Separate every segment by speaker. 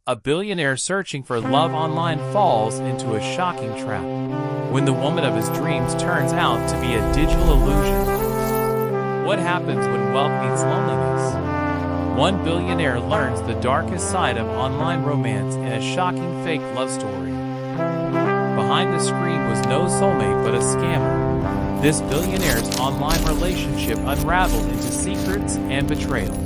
Speaker 1: A billionaire searching for love online falls into a shocking trap when the woman of his dreams turns out to be a digital illusion. What happens when wealth meets loneliness? One billionaire learns the darkest side of online romance in a shocking fake love story. Behind the screen was no soulmate but a scammer. This billionaire's online relationship unraveled into secrets and betrayal.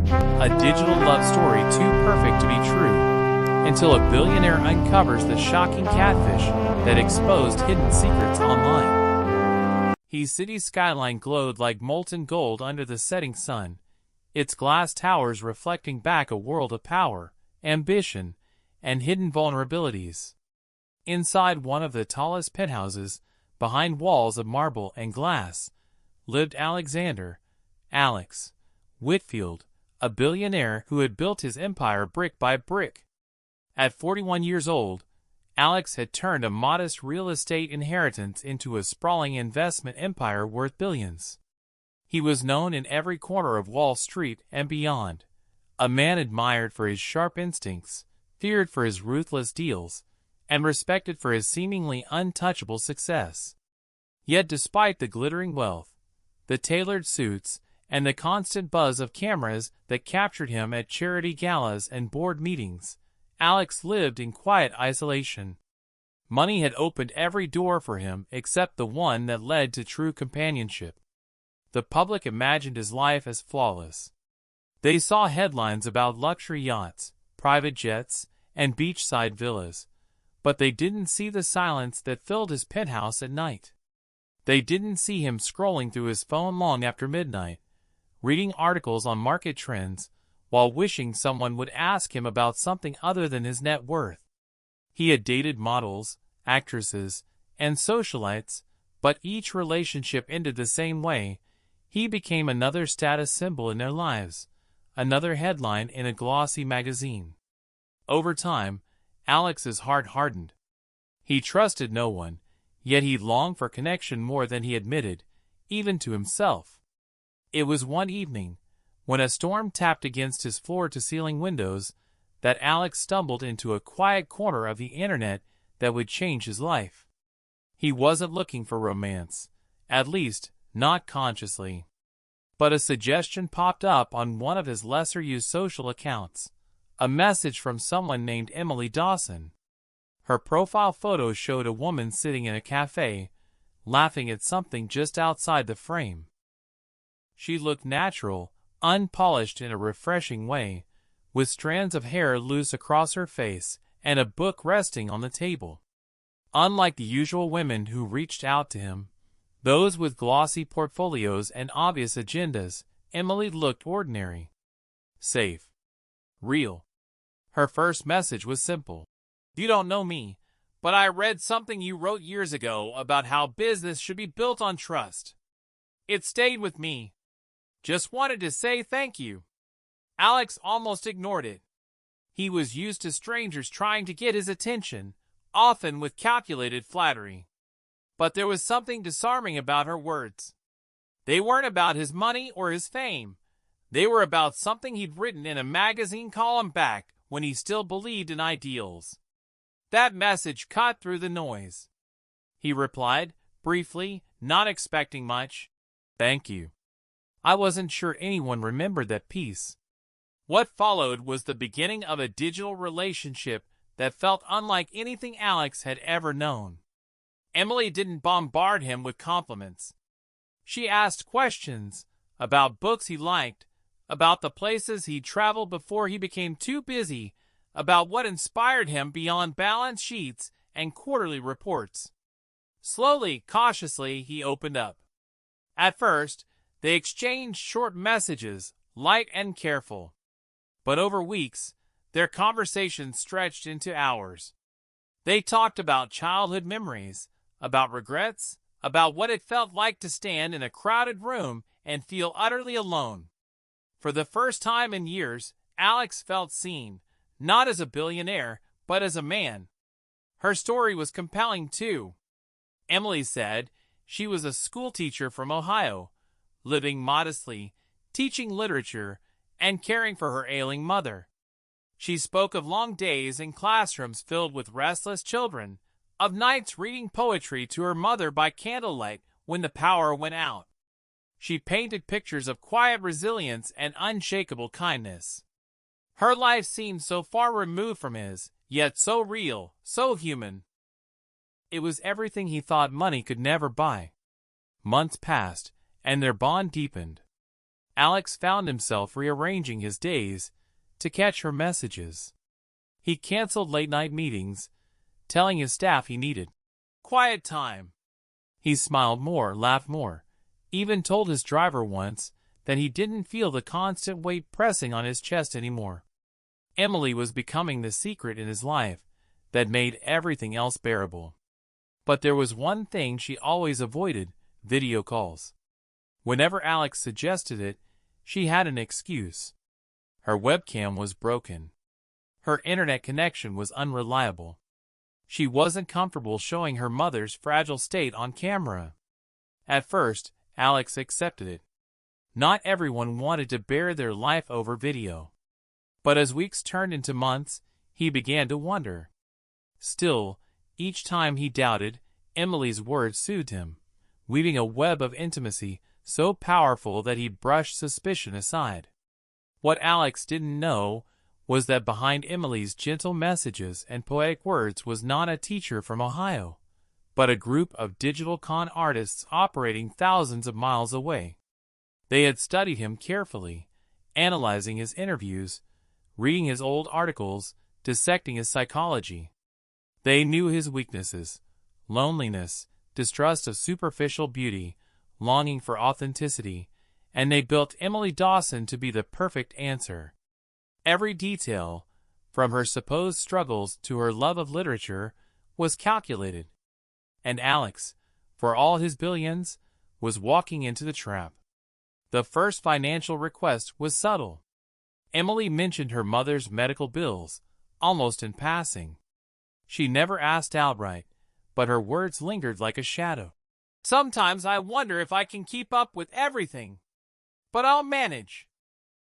Speaker 1: A digital love story too perfect to be true, until a billionaire uncovers the shocking catfish that exposed hidden secrets online. His city's skyline glowed like molten gold under the setting sun, its glass towers reflecting back a world of power, ambition, and hidden vulnerabilities. Inside one of the tallest penthouses, behind walls of marble and glass, lived Alex Whitfield, a billionaire who had built his empire brick by brick. At 41 years old, Alex had turned a modest real estate inheritance into a sprawling investment empire worth billions. He was known in every corner of Wall Street and beyond, a man admired for his sharp instincts, feared for his ruthless deals, and respected for his seemingly untouchable success. Yet despite the glittering wealth, the tailored suits, and the constant buzz of cameras that captured him at charity galas and board meetings, Alex lived in quiet isolation. Money had opened every door for him except the one that led to true companionship. The public imagined his life as flawless. They saw headlines about luxury yachts, private jets, and beachside villas, but they didn't see the silence that filled his penthouse at night. They didn't see him scrolling through his phone long after midnight, reading articles on market trends, while wishing someone would ask him about something other than his net worth. He had dated models, actresses, and socialites, but each relationship ended the same way. He became another status symbol in their lives, another headline in a glossy magazine. Over time, Alex's heart hardened. He trusted no one, yet he longed for connection more than he admitted, even to himself. It was one evening, when a storm tapped against his floor-to-ceiling windows, that Alex stumbled into a quiet corner of the internet that would change his life. He wasn't looking for romance, at least, not consciously. But a suggestion popped up on one of his lesser-used social accounts, a message from someone named Emily Dawson. Her profile photo showed a woman sitting in a cafe, laughing at something just outside the frame. She looked natural, unpolished in a refreshing way, with strands of hair loose across her face and a book resting on the table. Unlike the usual women who reached out to him, those with glossy portfolios and obvious agendas, Emily looked ordinary. Safe. Real. Her first message was simple. "You don't know me, but I read something you wrote years ago about how business should be built on trust. It stayed with me. Just wanted to say thank you." Alex almost ignored it. He was used to strangers trying to get his attention, often with calculated flattery. But there was something disarming about her words. They weren't about his money or his fame. They were about something he'd written in a magazine column back when he still believed in ideals. That message cut through the noise. He replied, briefly, not expecting much, "Thank you." I wasn't sure anyone remembered that piece. What followed was the beginning of a digital relationship that felt unlike anything Alex had ever known. Emily didn't bombard him with compliments. She asked questions about books he liked, about the places he'd traveled before he became too busy, about what inspired him beyond balance sheets and quarterly reports. Slowly, cautiously, he opened up. At first, they exchanged short messages, light and careful. But over weeks, their conversations stretched into hours. They talked about childhood memories, about regrets, about what it felt like to stand in a crowded room and feel utterly alone. For the first time in years, Alex felt seen, not as a billionaire, but as a man. Her story was compelling too. Emily said she was a schoolteacher from Ohio, living modestly, teaching literature, and caring for her ailing mother. She spoke of long days in classrooms filled with restless children, of nights reading poetry to her mother by candlelight when the power went out. She painted pictures of quiet resilience and unshakable kindness. Her life seemed so far removed from his, yet so real, so human. It was everything he thought money could never buy. Months passed, and their bond deepened. Alex found himself rearranging his days to catch her messages. He canceled late-night meetings, telling his staff he needed quiet time. He smiled more, laughed more, even told his driver once that he didn't feel the constant weight pressing on his chest anymore. Emily was becoming the secret in his life that made everything else bearable. But there was one thing she always avoided: video calls. Whenever Alex suggested it, she had an excuse. Her webcam was broken. Her internet connection was unreliable. She wasn't comfortable showing her mother's fragile state on camera. At first, Alex accepted it. Not everyone wanted to bear their life over video. But as weeks turned into months, he began to wonder. Still, each time he doubted, Emily's words soothed him, weaving a web of intimacy so powerful that he brushed suspicion aside. What Alex didn't know was that behind Emily's gentle messages and poetic words was not a teacher from Ohio, but a group of digital con artists operating thousands of miles away. They had studied him carefully, analyzing his interviews, reading his old articles, dissecting his psychology. They knew his weaknesses: loneliness, distrust of superficial beauty, longing for authenticity, and they built Emily Dawson to be the perfect answer. Every detail, from her supposed struggles to her love of literature, was calculated. And Alex, for all his billions, was walking into the trap. The first financial request was subtle. Emily mentioned her mother's medical bills, almost in passing. She never asked outright, but her words lingered like a shadow. "Sometimes I wonder if I can keep up with everything. But I'll manage."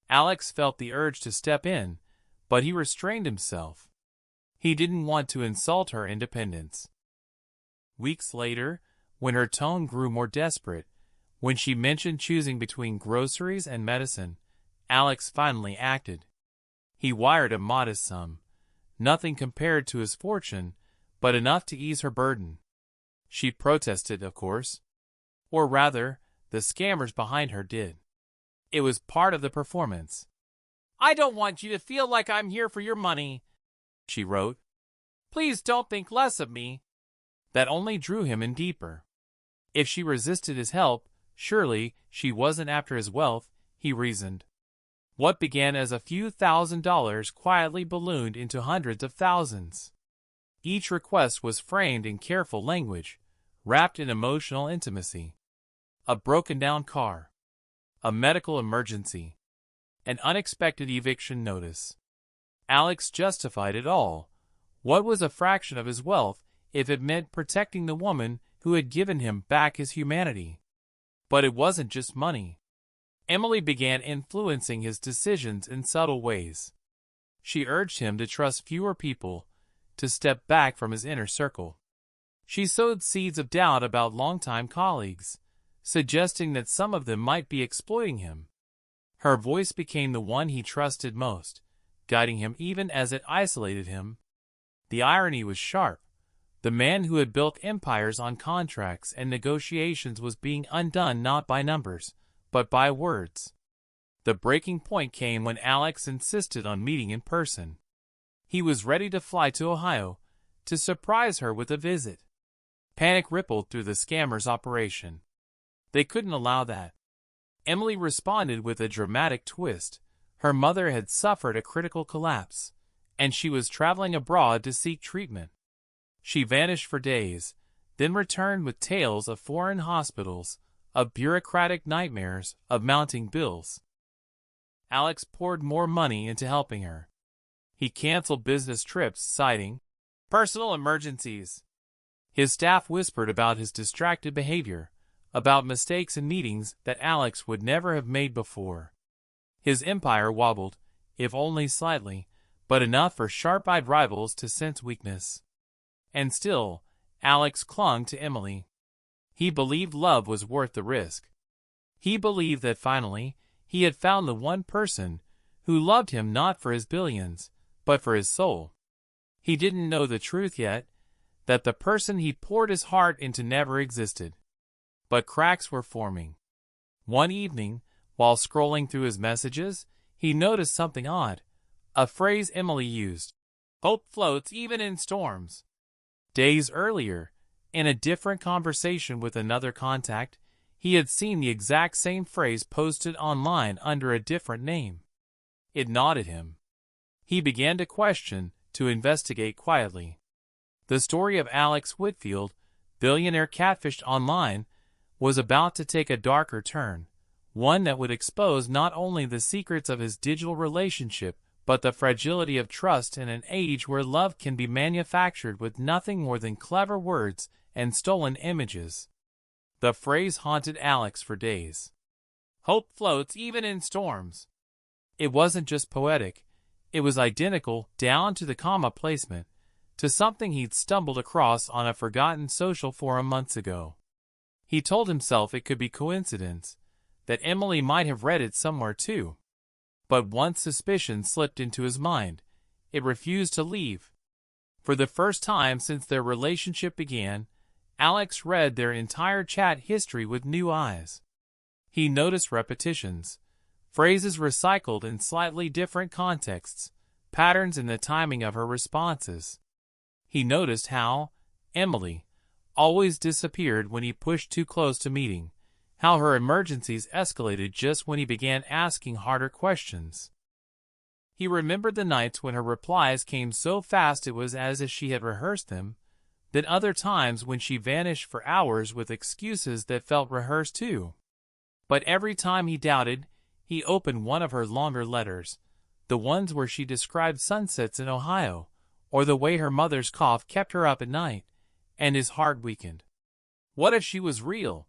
Speaker 1: Alex felt the urge to step in, but he restrained himself. He didn't want to insult her independence. Weeks later, when her tone grew more desperate, when she mentioned choosing between groceries and medicine, Alex finally acted. He wired a modest sum, nothing compared to his fortune, but enough to ease her burden. She protested, of course. Or rather, the scammers behind her did. It was part of the performance. "I don't want you to feel like I'm here for your money," she wrote. "Please don't think less of me." That only drew him in deeper. If she resisted his help, surely she wasn't after his wealth, he reasoned. What began as a few $1,000s quietly ballooned into hundreds of thousands. Each request was framed in careful language, wrapped in emotional intimacy. A broken-down car. A medical emergency. An unexpected eviction notice. Alex justified it all. What was a fraction of his wealth if it meant protecting the woman who had given him back his humanity? But it wasn't just money. Emily began influencing his decisions in subtle ways. She urged him to trust fewer people, to step back from his inner circle. She sowed seeds of doubt about longtime colleagues, suggesting that some of them might be exploiting him. Her voice became the one he trusted most, guiding him even as it isolated him. The irony was sharp. The man who had built empires on contracts and negotiations was being undone not by numbers, but by words. The breaking point came when Alex insisted on meeting in person. He was ready to fly to Ohio, to surprise her with a visit. Panic rippled through the scammer's operation. They couldn't allow that. Emily responded with a dramatic twist. Her mother had suffered a critical collapse, and she was traveling abroad to seek treatment. She vanished for days, then returned with tales of foreign hospitals, of bureaucratic nightmares, of mounting bills. Alex poured more money into helping her. He canceled business trips, citing personal emergencies. His staff whispered about his distracted behavior, about mistakes in meetings that Alex would never have made before. His empire wobbled, if only slightly, but enough for sharp-eyed rivals to sense weakness. And still, Alex clung to Emily. He believed love was worth the risk. He believed that finally, he had found the one person who loved him not for his billions, but for his soul. He didn't know the truth yet, that the person he poured his heart into never existed. But cracks were forming. One evening, while scrolling through his messages, he noticed something odd. A phrase Emily used. Hope floats even in storms. Days earlier, in a different conversation with another contact, he had seen the exact same phrase posted online under a different name. It gnawed at him. He began to question, to investigate quietly. The story of Alex Whitfield, Billionaire Catfished Online, was about to take a darker turn, one that would expose not only the secrets of his digital relationship, but the fragility of trust in an age where love can be manufactured with nothing more than clever words and stolen images. The phrase haunted Alex for days. Hope floats even in storms. It wasn't just poetic, it was identical, down to the comma placement, to something he'd stumbled across on a forgotten social forum months ago. He told himself it could be coincidence, that Emily might have read it somewhere too. But once suspicion slipped into his mind, it refused to leave. For the first time since their relationship began, Alex read their entire chat history with new eyes. He noticed repetitions, phrases recycled in slightly different contexts, patterns in the timing of her responses. He noticed how Emily always disappeared when he pushed too close to meeting, how her emergencies escalated just when he began asking harder questions. He remembered the nights when her replies came so fast it was as if she had rehearsed them, then other times when she vanished for hours with excuses that felt rehearsed too. But every time he doubted, he opened one of her longer letters, the ones where she described sunsets in Ohio, or the way her mother's cough kept her up at night, and his heart weakened. What if she was real?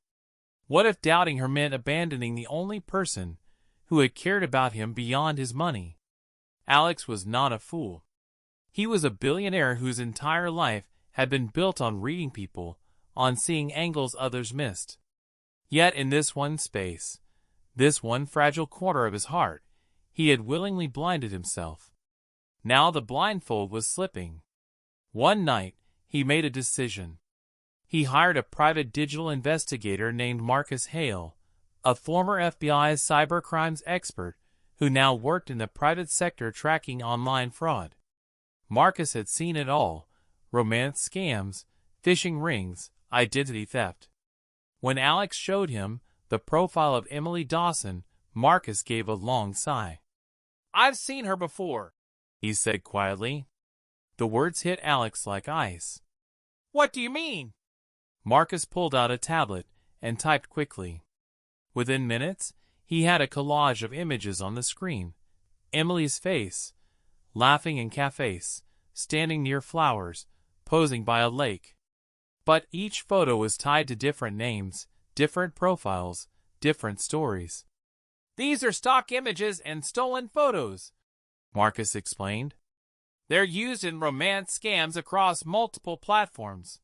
Speaker 1: What if doubting her meant abandoning the only person who had cared about him beyond his money? Alex was not a fool. He was a billionaire whose entire life had been built on reading people, on seeing angles others missed. Yet in this one space, this one fragile corner of his heart, he had willingly blinded himself. Now the blindfold was slipping. One night, he made a decision. He hired a private digital investigator named Marcus Hale, a former FBI cybercrimes expert who now worked in the private sector tracking online fraud. Marcus had seen it all: romance scams, phishing rings, identity theft. When Alex showed him the profile of Emily Dawson, Marcus gave a long sigh. "I've seen her before," he said quietly. The words hit Alex like ice. "What do you mean?" Marcus pulled out a tablet and typed quickly. Within minutes, he had a collage of images on the screen. Emily's face, laughing in cafes, standing near flowers, posing by a lake. But each photo was tied to different names, different profiles, different stories. "These are stock images and stolen photos," Marcus explained. "They're used in romance scams across multiple platforms.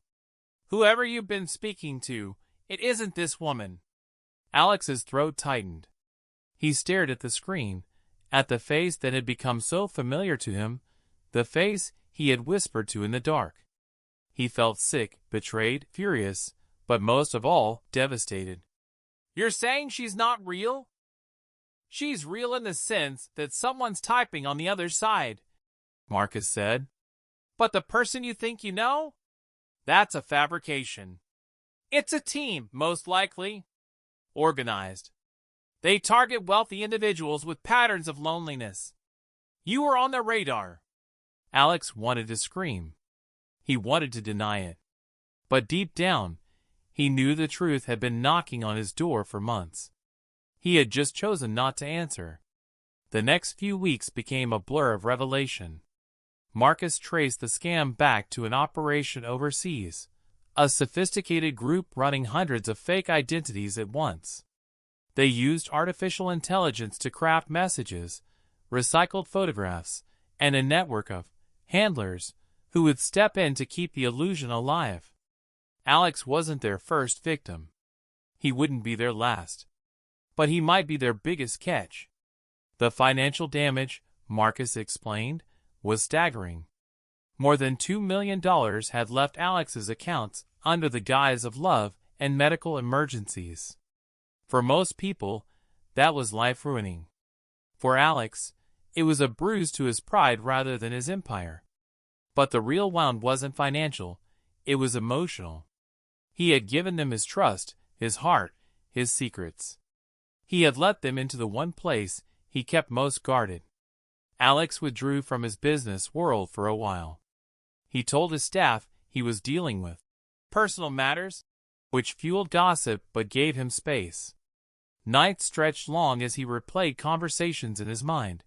Speaker 1: Whoever you've been speaking to, it isn't this woman." Alex's throat tightened. He stared at the screen, at the face that had become so familiar to him, the face he had whispered to in the dark. He felt sick, betrayed, furious, but most of all, devastated. "You're saying she's not real?" "She's real in the sense that someone's typing on the other side," Marcus said. "But the person you think you know? That's a fabrication. It's a team, most likely. Organized. They target wealthy individuals with patterns of loneliness. You were on their radar." Alex wanted to scream. He wanted to deny it. But deep down, he knew the truth had been knocking on his door for months. He had just chosen not to answer. The next few weeks became a blur of revelation. Marcus traced the scam back to an operation overseas, a sophisticated group running hundreds of fake identities at once. They used artificial intelligence to craft messages, recycled photographs, and a network of handlers who would step in to keep the illusion alive. Alex wasn't their first victim. He wouldn't be their last. But he might be their biggest catch. The financial damage, Marcus explained, was staggering. More than $2 million had left Alex's accounts under the guise of love and medical emergencies. For most people, that was life-ruining. For Alex, it was a bruise to his pride rather than his empire. But the real wound wasn't financial, it was emotional. He had given them his trust, his heart, his secrets. He had let them into the one place he kept most guarded. Alex withdrew from his business world for a while. He told his staff he was dealing with personal matters, which fueled gossip but gave him space. Nights stretched long as he replayed conversations in his mind,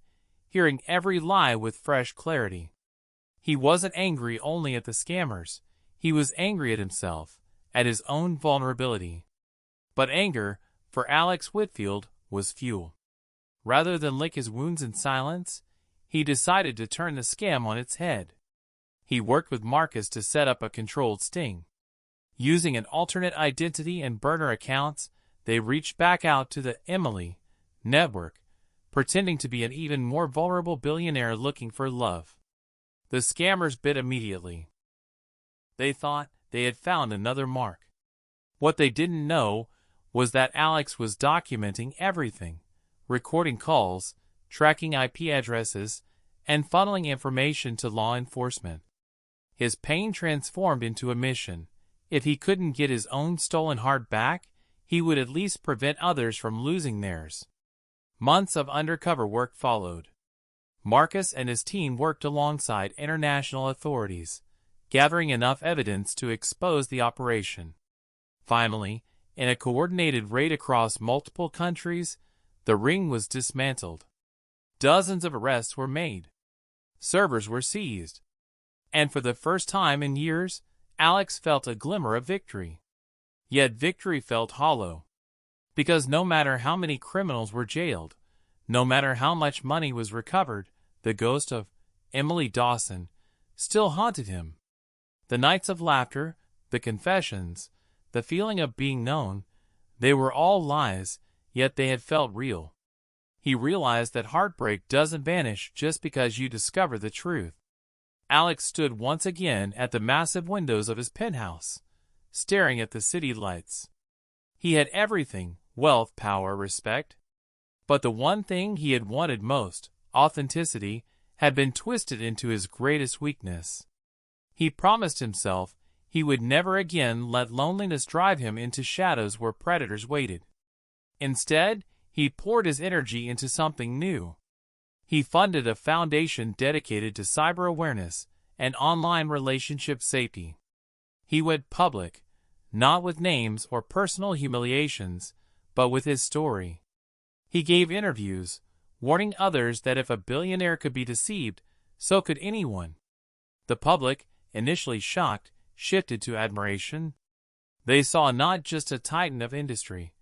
Speaker 1: hearing every lie with fresh clarity. He wasn't angry only at the scammers, he was angry at himself, at his own vulnerability. But anger, for Alex Whitfield, was fuel. Rather than lick his wounds in silence, he decided to turn the scam on its head. He worked with Marcus to set up a controlled sting. Using an alternate identity and burner accounts, they reached back out to the Emily network, pretending to be an even more vulnerable billionaire looking for love. The scammers bit immediately. They thought they had found another mark. What they didn't know was that Alex was documenting everything, recording calls, tracking IP addresses, and funneling information to law enforcement. His pain transformed into a mission. If he couldn't get his own stolen heart back, he would at least prevent others from losing theirs. Months of undercover work followed. Marcus and his team worked alongside international authorities, gathering enough evidence to expose the operation. Finally, in a coordinated raid across multiple countries, the ring was dismantled. Dozens of arrests were made. Servers were seized. And for the first time in years, Alex felt a glimmer of victory. Yet victory felt hollow. Because no matter how many criminals were jailed, no matter how much money was recovered, the ghost of Emily Dawson still haunted him. The nights of laughter, the confessions, the feeling of being known, they were all lies, yet they had felt real. He realized that heartbreak doesn't vanish just because you discover the truth. Alex stood once again at the massive windows of his penthouse, staring at the city lights. He had everything: wealth, power, respect. But the one thing he had wanted most, authenticity, had been twisted into his greatest weakness. He promised himself he would never again let loneliness drive him into shadows where predators waited. Instead, he poured his energy into something new. He funded a foundation dedicated to cyber awareness and online relationship safety. He went public, not with names or personal humiliations, but with his story. He gave interviews, warning others that if a billionaire could be deceived, so could anyone. The public, initially shocked, shifted to admiration. They saw not just a titan of industry,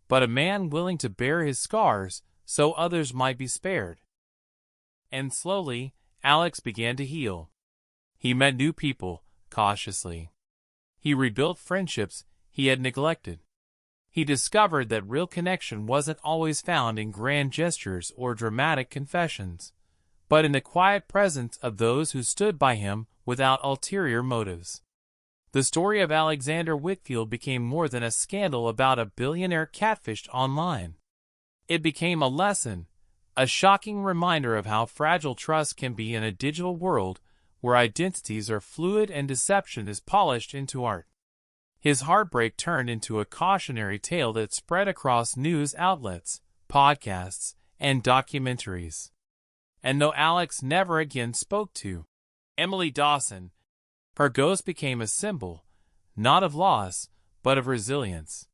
Speaker 1: but a man willing to bear his scars so others might be spared. And slowly, Alex began to heal. He met new people, cautiously. He rebuilt friendships he had neglected. He discovered that real connection wasn't always found in grand gestures or dramatic confessions, but in the quiet presence of those who stood by him without ulterior motives. The story of Alexander Whitfield became more than a scandal about a billionaire catfished online. It became a lesson, a shocking reminder of how fragile trust can be in a digital world where identities are fluid and deception is polished into art. His heartbreak turned into a cautionary tale that spread across news outlets, podcasts, and documentaries. And though Alex never again spoke to Emily Dawson, her ghost became a symbol, not of loss, but of resilience.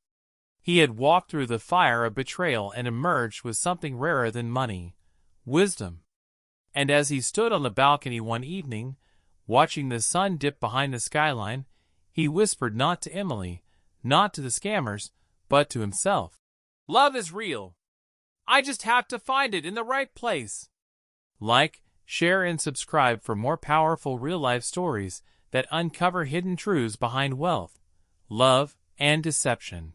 Speaker 1: He had walked through the fire of betrayal and emerged with something rarer than money: wisdom. And as he stood on the balcony one evening, watching the sun dip behind the skyline, he whispered not to Emily, not to the scammers, but to himself. "Love is real. I just have to find it in the right place." Like share, and subscribe for more powerful real-life stories that uncover hidden truths behind wealth, love, and deception.